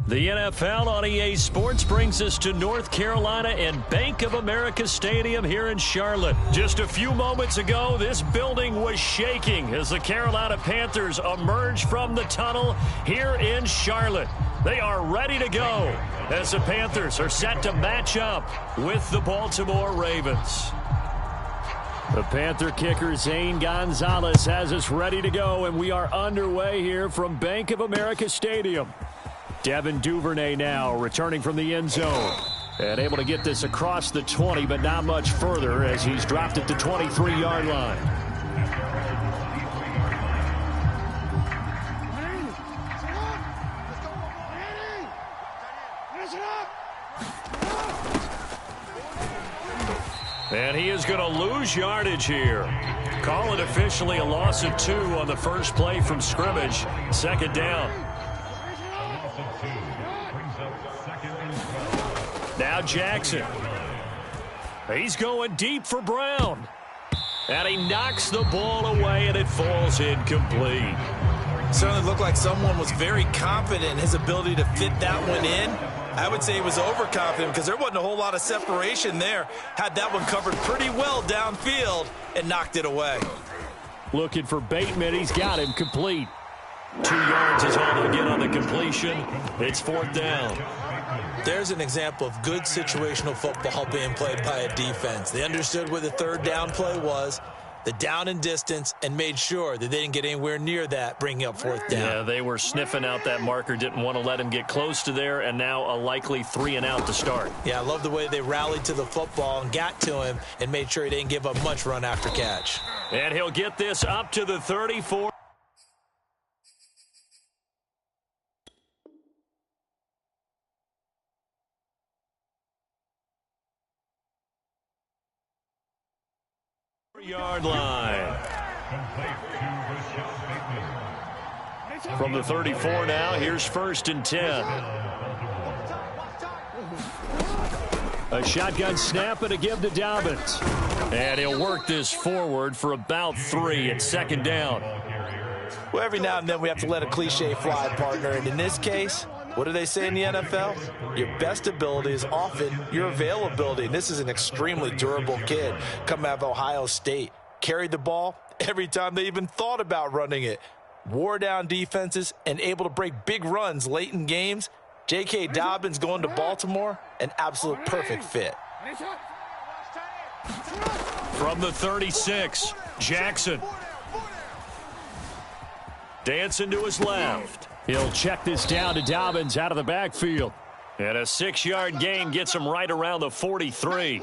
The NFL on EA Sports brings us to North Carolina and Bank of America Stadium here in Charlotte. Just a few moments ago, this building was shaking as the Carolina Panthers emerged from the tunnel here in Charlotte. They are ready to go as the Panthers are set to match up with the Baltimore Ravens. The Panther kicker, Zane Gonzalez, has us ready to go, and we are underway here from Bank of America Stadium. Devin Duvernay now returning from the end zone and able to get this across the 20, but not much further as he's dropped it to 23-yard line. And he is going to lose yardage here. Call it officially a loss of 2 on the first play from scrimmage. Second down. Now Jackson. He's going deep for Brown. And he knocks the ball away, and it falls incomplete. Certainly looked like someone was very confident in his ability to fit that one in. I would say he was overconfident because there wasn't a whole lot of separation there. Had that one covered pretty well downfield and knocked it away. Looking for Bateman. He's got him complete. 2 yards is all they'll get on the completion. It's 4th down. There's an example of good situational football being played by a defense. They understood where the third down play was, the down and distance, and made sure that they didn't get anywhere near that, bringing up 4th down. Yeah, they were sniffing out that marker, didn't want to let him get close to there, and now a likely 3 and out to start. Yeah, I love the way they rallied to the football and got to him and made sure he didn't give up much run after catch. And he'll get this up to the 34. Yard line. From the 34 now, here's 1st and 10. A shotgun snap and a give to Dobbins. And he'll work this forward for about 3 at 2nd down. Well, every now and then we have to let a cliche fly, partner. And in this case, what do they say in the NFL? Your best ability is often your availability. And this is an extremely durable kid coming out of Ohio State. Carried the ball every time they even thought about running it. Wore down defenses and able to break big runs late in games. J.K. Dobbins going to Baltimore, an absolute perfect fit. From the 36, Jackson. Dancing to his left. He'll check this down to Dobbins out of the backfield. And a 6-yard gain gets him right around the 43.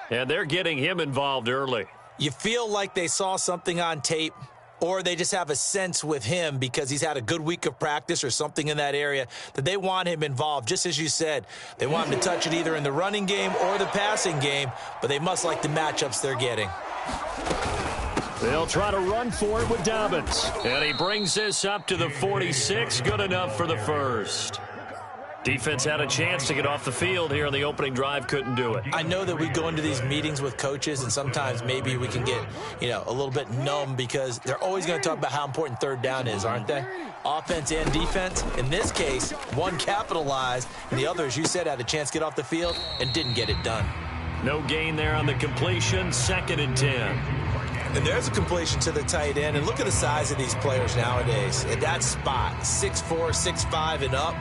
And they're getting him involved early. You feel like they saw something on tape, or they just have a sense with him because he's had a good week of practice or something in that area that they want him involved. Just as you said, they want him to touch it either in the running game or the passing game, but they must like the matchups they're getting. They'll try to run for it with Dobbins. And he brings this up to the 46. Good enough for the first. Defense had a chance to get off the field here in the opening drive. Couldn't do it. I know that we go into these meetings with coaches, and sometimes maybe we can get, a little bit numb because they're always going to talk about how important 3rd down is, aren't they? Offense and defense. In this case, one capitalized, and the other, as you said, had a chance to get off the field and didn't get it done. No gain there on the completion. 2nd and 10. And there's a completion to the tight end. And look at the size of these players nowadays. At that spot, 6'4", 6'5", and up.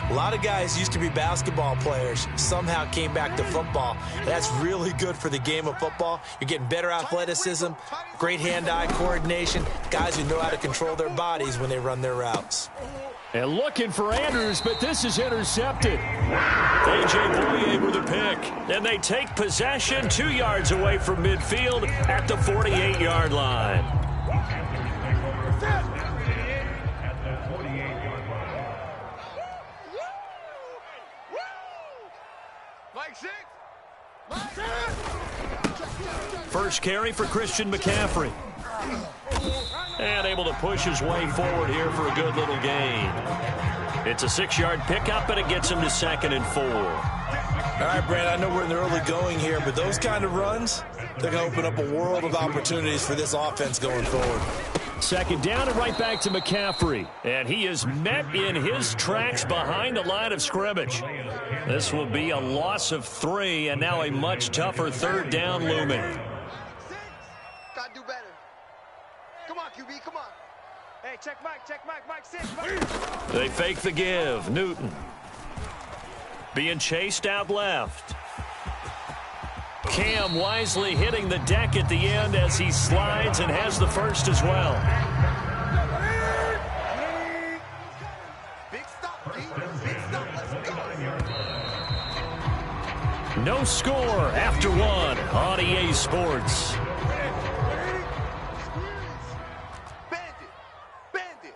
A lot of guys used to be basketball players, somehow came back to football. That's really good for the game of football. You're getting better athleticism, great hand-eye coordination, guys who know how to control their bodies when they run their routes. And looking for Andrews, but this is intercepted. A.J. Boye with a pick. And they take possession 2 yards away from midfield at the 48-yard line. First carry for Christian McCaffrey. And able to push his way forward here for a good little gain. It's a 6-yard pickup, and it gets him to 2nd and 4. All right, Brandon, I know we're in the early going here, but those kind of runs, they're going to open up a world of opportunities for this offense going forward. Second down and right back to McCaffrey. And he is met in his tracks behind the line of scrimmage. This will be a loss of 3, and now a much tougher third down looming. Gotta do better. Come on, QB, come on. Hey, check Mike, 6. They fake the give. Newton being chased out left. Cam wisely hitting the deck at the end as he slides and has the first as well. Big stop, D. Big stop. Let's go. No score after 1 on EA Sports. Bandit.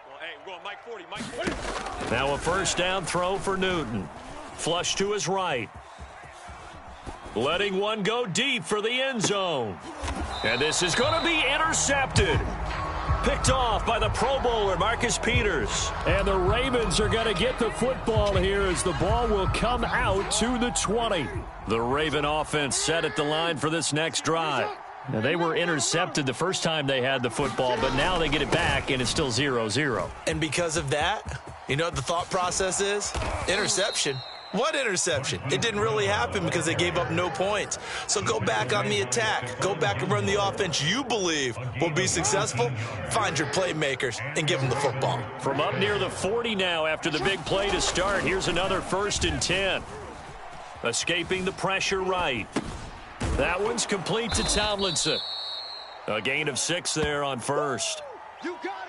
Well, hey, we're going Mike 40. Now a first down throw for Newton. Flush to his right. Letting one go deep for the end zone. And this is going to be intercepted. Picked off by the Pro Bowler, Marcus Peters. And the Ravens are going to get the football here as the ball will come out to the 20. The Raven offense set at the line for this next drive. Now, they were intercepted the first time they had the football, but now they get it back, and it's still 0-0. And because of that, you know what the thought process is? Interception. What interception? It didn't really happen because they gave up no points. So go back on the attack. Go back and run the offense you believe will be successful. Find your playmakers and give them the football. From up near the 40 now after the big play to start, here's another 1st and 10. Escaping the pressure right. That one's complete to Tomlinson. A gain of 6 there on first.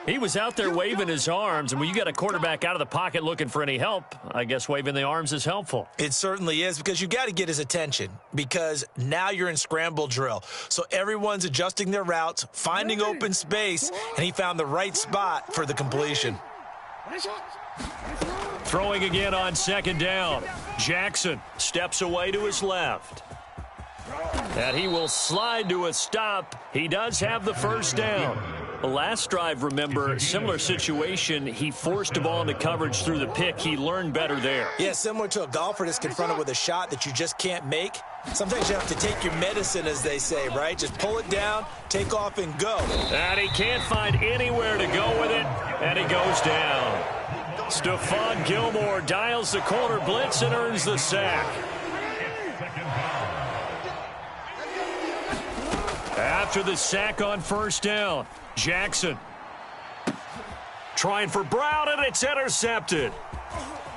He was out there waving his arms, and when you got a quarterback out of the pocket looking for any help, I guess waving the arms is helpful. It certainly is, because you got to get his attention, because now you're in scramble drill. So everyone's adjusting their routes, finding open space, and he found the right spot for the completion. Throwing again on 2nd down. Jackson steps away to his left. And he will slide to a stop. He does have the first down. The last drive, remember, similar situation. He forced a ball into coverage through the pick. He learned better there. Yeah, similar to a golfer that's confronted with a shot that you just can't make. Sometimes you have to take your medicine, as they say, right? Just pull it down, take off, and go. And he can't find anywhere to go with it, and he goes down. Stephon Gilmore dials the corner blitz and earns the sack. After the sack on first down, Jackson trying for Brown, and it's intercepted.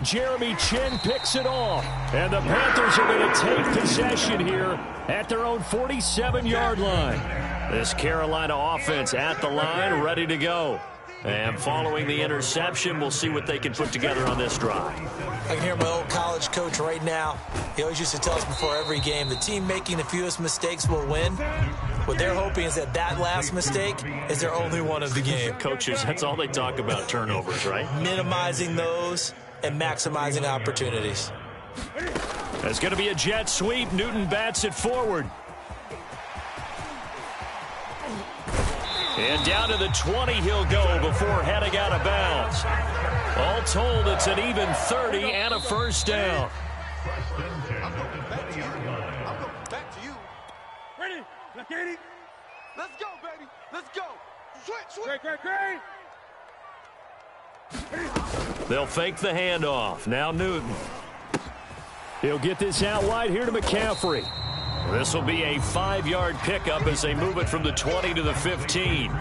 Jeremy Chin picks it off, and the Panthers are going to take possession here at their own 47-yard line. This Carolina offense at the line, ready to go. And following the interception, we'll see what they can put together on this drive. I can hear my old college coach right now. He always used to tell us before every game, the team making the fewest mistakes will win. What they're hoping is that last mistake is their only one of the game. Coaches, that's all they talk about, turnovers, right? Minimizing those and maximizing opportunities. There's going to be a jet sweep. Newton bats it forward. And down to the 20 he'll go before heading out of bounds. All told, it's an even 30 and a first down. Back to you. Ready? Let's go, baby. Let's go. Switch. Great. They'll fake the handoff. Now Newton. He'll get this out wide here to McCaffrey. This will be a 5-yard pickup as they move it from the 20 to the 15.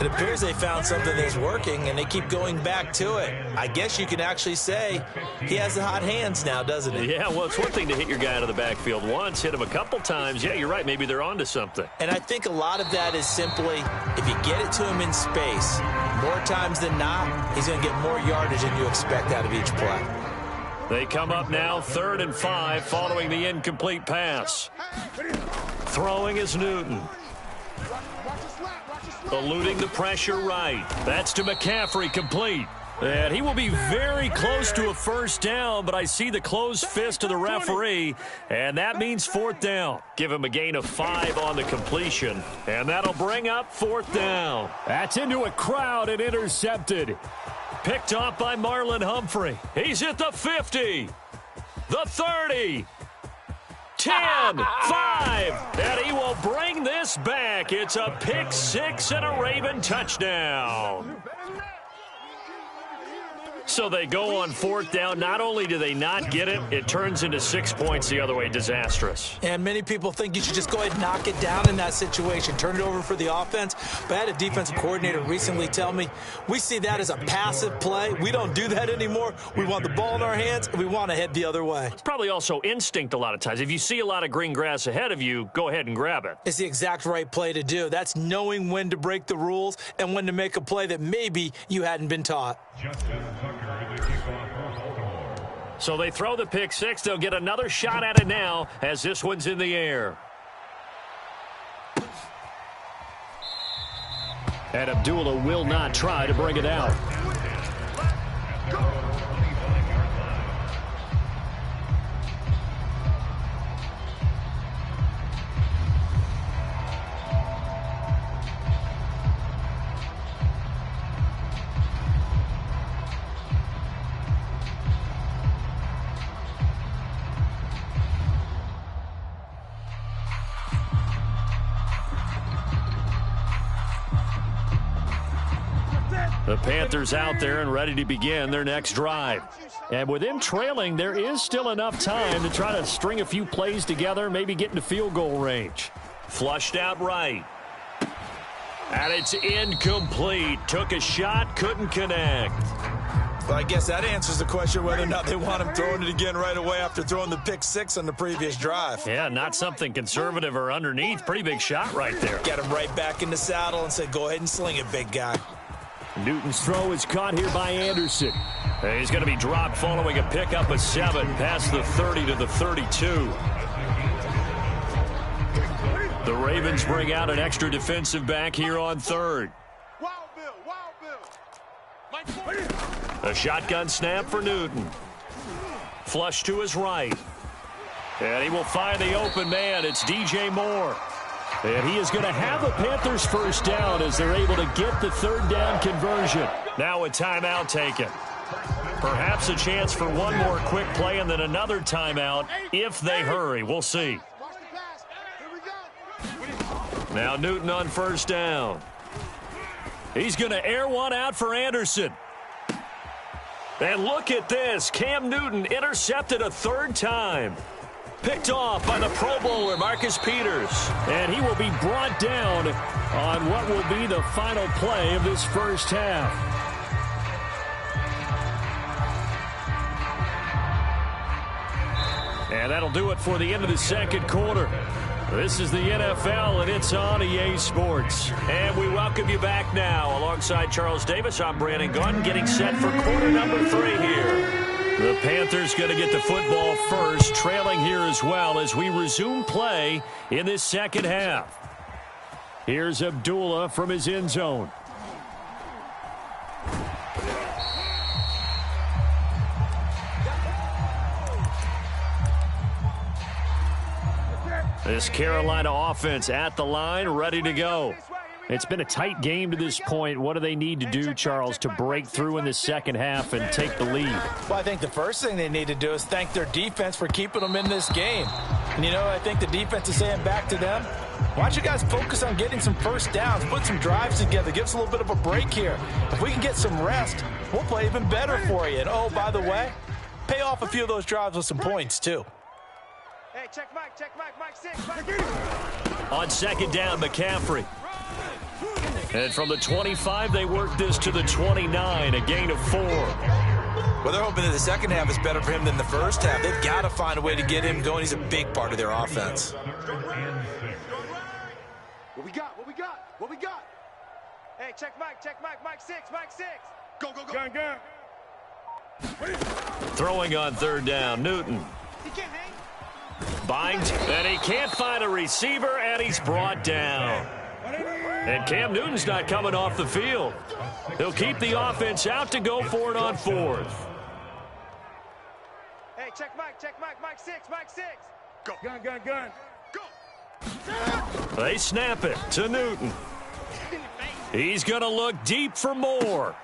It appears they found something that's working, and they keep going back to it. I guess you can actually say he has the hot hands now, doesn't he? Yeah, well, it's one thing to hit your guy out of the backfield once, hit him a couple times. Yeah, you're right. Maybe they're onto something. And I think a lot of that is simply if you get it to him in space, more times than not, he's going to get more yardage than you expect out of each play. They come up now 3rd and 5 following the incomplete pass. Throwing is Newton. Eluding the pressure right. That's to McCaffrey, complete. And he will be very close to a first down, but I see the closed fist of the referee, and that means 4th down. Give him a gain of 5 on the completion, and that'll bring up 4th down. That's into a crowd and intercepted. Picked off by Marlon Humphrey. He's at the 50, the 30, 10, 5, and he will bring this pass back. It's a pick six and a Raven touchdown. So they go on fourth down. Not only do they not get it, it turns into 6 points the other way. Disastrous. And many people think you should just go ahead and knock it down in that situation. Turn it over for the offense. But I had a defensive coordinator recently tell me, we see that as a passive play. We don't do that anymore. We want the ball in our hands, and we want to head the other way. It's probably also instinct a lot of times. If you see a lot of green grass ahead of you, go ahead and grab it. It's the exact right play to do. That's knowing when to break the rules and when to make a play that maybe you hadn't been taught. So they throw the pick six. They'll get another shot at it now as this one's in the air. And Abdullah will not try to bring it out. The Panthers out there and ready to begin their next drive. And with them trailing, there is still enough time to try to string a few plays together, maybe get into field goal range. Flushed out right. And it's incomplete. Took a shot, couldn't connect. Well, I guess that answers the question whether or not they want him throwing it again right away after throwing the pick six on the previous drive. Yeah, not something conservative or underneath. Pretty big shot right there. Get him right back in the saddle and say, go ahead and sling it, big guy. Newton's throw is caught here by Anderson. He's going to be dropped following a pickup of 7 past the 30 to the 32. The Ravens bring out an extra defensive back here on third. A shotgun snap for Newton. Flush to his right. And he will find the open man. It's DJ Moore. And he is going to have the Panthers first down as they're able to get the third down conversion. Now a timeout taken. Perhaps a chance for one more quick play and then another timeout if they hurry. We'll see. Now Newton on first down. He's going to air one out for Anderson. And look at this. Cam Newton intercepted a third time. Picked off by the Pro Bowler, Marcus Peters. And he will be brought down on what will be the final play of this first half. And that'll do it for the end of the second quarter. This is the NFL, and it's on EA Sports. And we welcome you back now. Alongside Charles Davis, I'm Brandon Gaudin, getting set for quarter number 3 here. The Panthers going to get the football first, trailing here as well as we resume play in this second half. Here's Abdullah from his end zone. This Carolina offense at the line, ready to go. It's been a tight game to this point. What do they need to do, Charles, to break through in the second half and take the lead? Well, I think the first thing they need to do is thank their defense for keeping them in this game. And, you know, I think the defense is saying back to them, why don't you guys focus on getting some first downs, put some drives together, give us a little bit of a break here. If we can get some rest, we'll play even better for you. And, oh, by the way, pay off a few of those drives with some points, too. Hey, check Mike 6, Mike. On second down, McCaffrey. And from the 25, they work this to the 29, a gain of 4. Well, they're hoping that the second half is better for him than the first half. They've got to find a way to get him going. He's a big part of their offense. What we got? What we got? What we got? Hey, check Mike 6, Mike 6. Go, go, go. Gun, gun. Throwing on third down, Newton. He can't hang. Binds, and he can't find a receiver, and he's brought down. And Cam Newton's not coming off the field. He'll keep the offense out to go for it on fourth. Hey, check Mike 6, Mike 6. Go. Gun, gun, gun. Go. They snap it to Newton. He's going to look deep for Moore.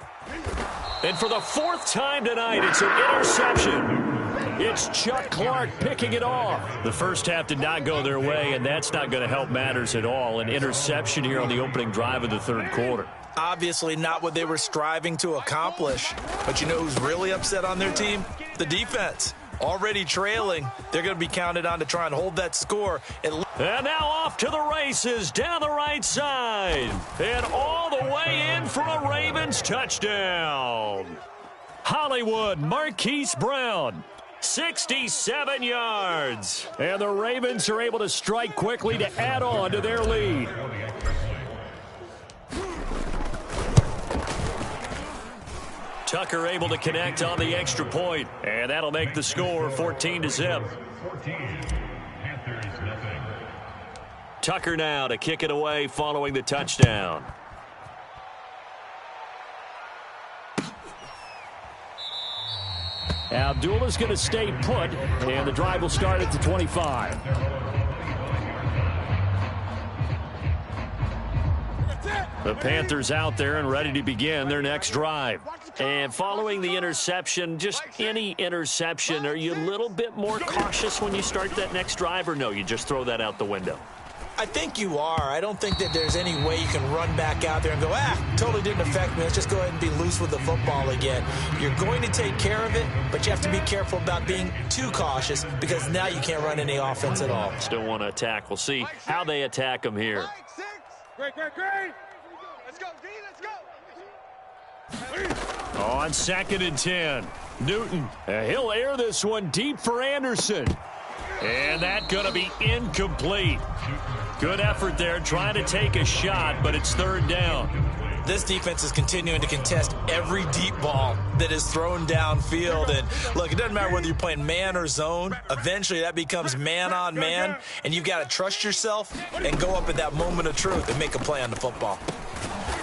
And for the 4th time tonight, it's an interception. It's Chuck Clark picking it off. The first half did not go their way, and that's not going to help matters at all. An interception here on the opening drive of the third quarter. Obviously not what they were striving to accomplish. But you know who's really upset on their team? The defense. Already trailing. They're going to be counted on to try and hold that score. And now off to the races down the right side. And all the way in for a Ravens touchdown. Hollywood Marquise Brown. 67 yards. And the Ravens are able to strike quickly to add on to their lead. Tucker able to connect on the extra point, and that'll make the score 14-0. Tucker now to kick it away following the touchdown. Abdullah's going to stay put, and the drive will start at the 25. The Panthers out there and ready to begin their next drive. And following the interception, just any interception, are you a little bit more cautious when you start that next drive, or no, you just throw that out the window? I think you are. I don't think that there's any way you can run back out there and go, totally didn't affect me. Let's just go ahead and be loose with the football again. You're going to take care of it, but you have to be careful about being too cautious because now you can't run any offense at all. Still want to attack. We'll see how they attack them here. Great. Let's go, D, let's go. On 2nd and 10, Newton. He'll air this one deep for Anderson. And that's going to be incomplete. Good effort there trying to take a shot, but it's third down. This defense is continuing to contest every deep ball that is thrown downfield. And, look, it doesn't matter whether you're playing man or zone. Eventually, that becomes man on man, and you've got to trust yourself and go up at that moment of truth and make a play on the football.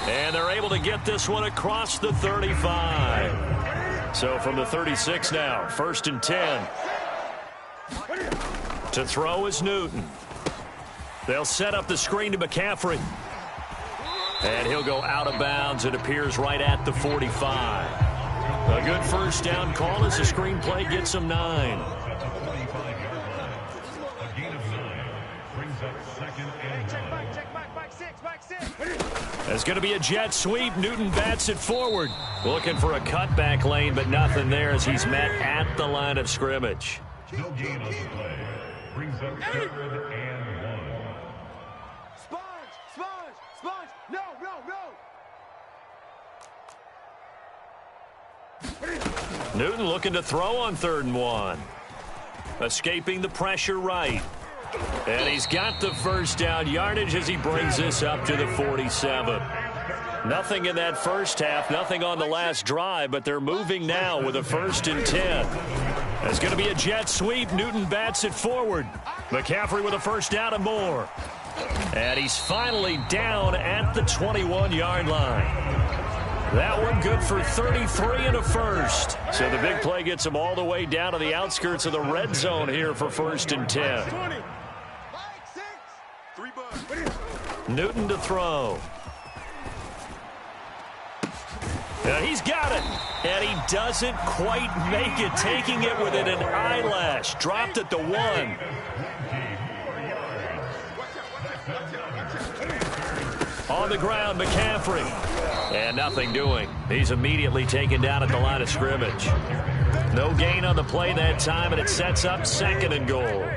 And they're able to get this one across the 35. So from the 36 now, 1st and 10. To throw is Newton. They'll set up the screen to McCaffrey. And he'll go out of bounds. It appears right at the 45. A good first down call as the screenplay gets him 9. There's going to be a jet sweep. Newton bats it forward. Looking for a cutback lane, but nothing there as he's met at the line of scrimmage. No gain on the play. Brings up 3rd and 1. Sponge. No. Newton looking to throw on 3rd and 1. Escaping the pressure right. And he's got the first down yardage as he brings this up to the 47. Nothing in that first half, nothing on the last drive, but they're moving now with a 1st and 10. There's going to be a jet sweep. Newton bats it forward. McCaffrey with a first down and more. And he's finally down at the 21-yard line. That one good for 33 and a first. So the big play gets him all the way down to the outskirts of the red zone here for 1st and 10. Newton to throw. And he's got it. And he doesn't quite make it, taking it within an eyelash. Dropped at the 1. On the ground, McCaffrey. And nothing doing. He's immediately taken down at the line of scrimmage. No gain on the play that time, and it sets up 2nd and goal.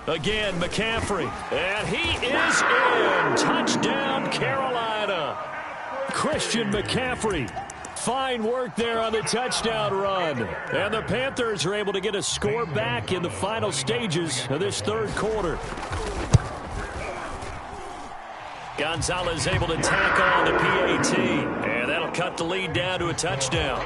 Again, McCaffrey. And he is in. Touchdown, Carolina. Christian McCaffrey. Fine work there on the touchdown run. And the Panthers are able to get a score back in the final stages of this third quarter. Gonzalez able to tack on the PAT. And that'll cut the lead down to a touchdown.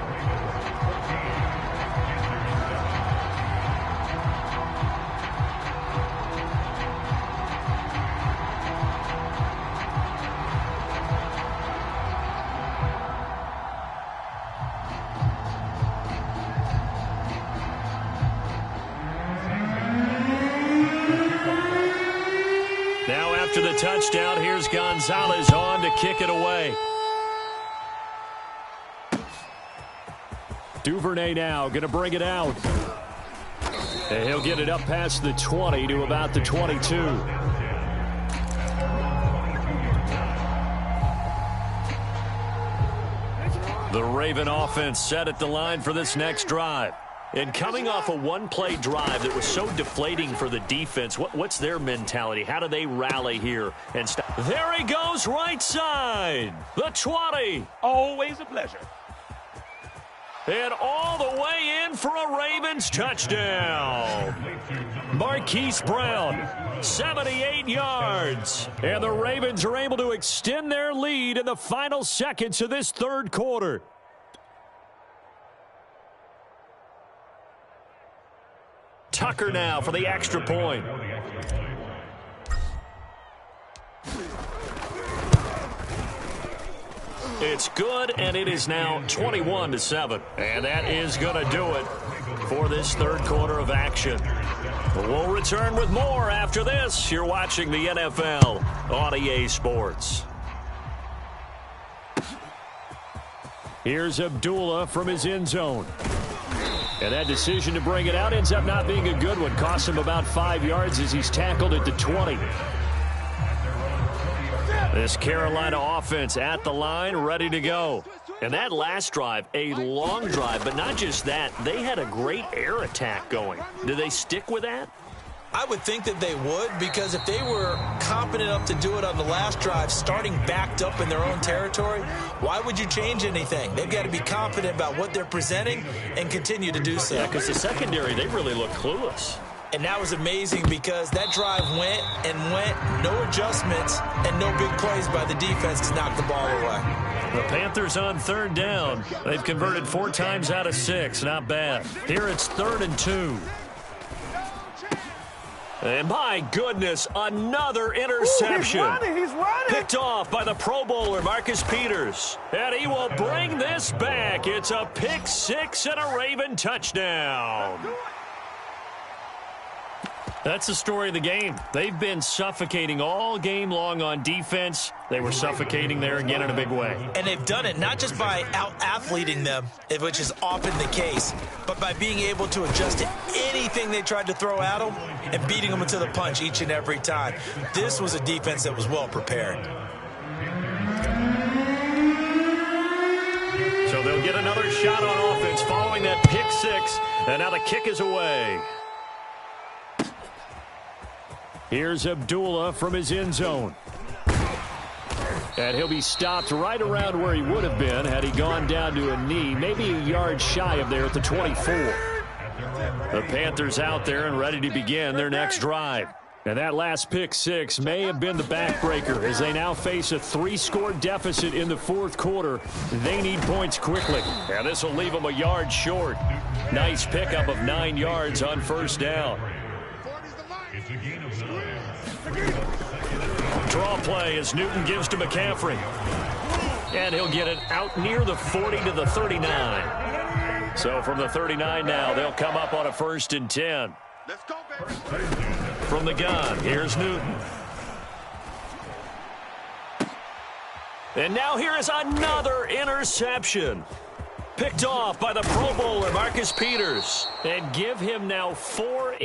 After the touchdown, here's Gonzalez on to kick it away. Duvernay now going to bring it out. And he'll get it up past the 20 to about the 22. The Raven offense set at the line for this next drive. And coming off a one-play drive that was so deflating for the defense, what's their mentality? How do they rally here? And there he goes, right side. The 20. Always a pleasure. And all the way in for a Ravens touchdown. Marquise Brown, 78 yards. And the Ravens are able to extend their lead in the final seconds of this third quarter. Tucker now for the extra point. It's good, and it is now 21-7. And that is going to do it for this third quarter of action. We'll return with more after this. You're watching the NFL on EA Sports. Here's Abdullah from his end zone. And that decision to bring it out ends up not being a good one. Costs him about 5 yards as he's tackled at the 20. This Carolina offense at the line, ready to go. And that last drive, a long drive, but not just that. They had a great air attack going. Do they stick with that? I would think that they would, because if they were competent enough to do it on the last drive, starting backed up in their own territory, why would you change anything? They've got to be confident about what they're presenting and continue to do so. Yeah, because the secondary, they really look clueless. And that was amazing because that drive went and went, no adjustments, and no big plays by the defense to knock the ball away. The Panthers on third down. They've converted 4 times out of 6. Not bad. Here it's 3rd and 2. And my goodness, another interception. Ooh, he's running. Picked off by the Pro Bowler, Marcus Peters. And he will bring this back. It's a pick 6 and a Raven touchdown. That's the story of the game. They've been suffocating all game long on defense. They were suffocating there again in a big way. And they've done it not just by out-athleting them, which is often the case, but by being able to adjust to anything they tried to throw at them and beating them to the punch each and every time. This was a defense that was well prepared. So they'll get another shot on offense following that pick 6, and now the kick is away. Here's Abdullah from his end zone. And he'll be stopped right around where he would have been had he gone down to a knee, maybe a yard shy of there at the 24. The Panthers out there and ready to begin their next drive. And that last pick 6 may have been the backbreaker as they now face a 3-score deficit in the fourth quarter. They need points quickly. And this will leave them a yard short. Nice pickup of 9 yards on first down. Draw play as Newton gives to McCaffrey. And he'll get it out near the 40 to the 39. So from the 39 now, they'll come up on a 1st and 10. Let's go, baby. From the gun, here's Newton. And now here is another interception. Picked off by the Pro Bowler, Marcus Peters. And give him now 4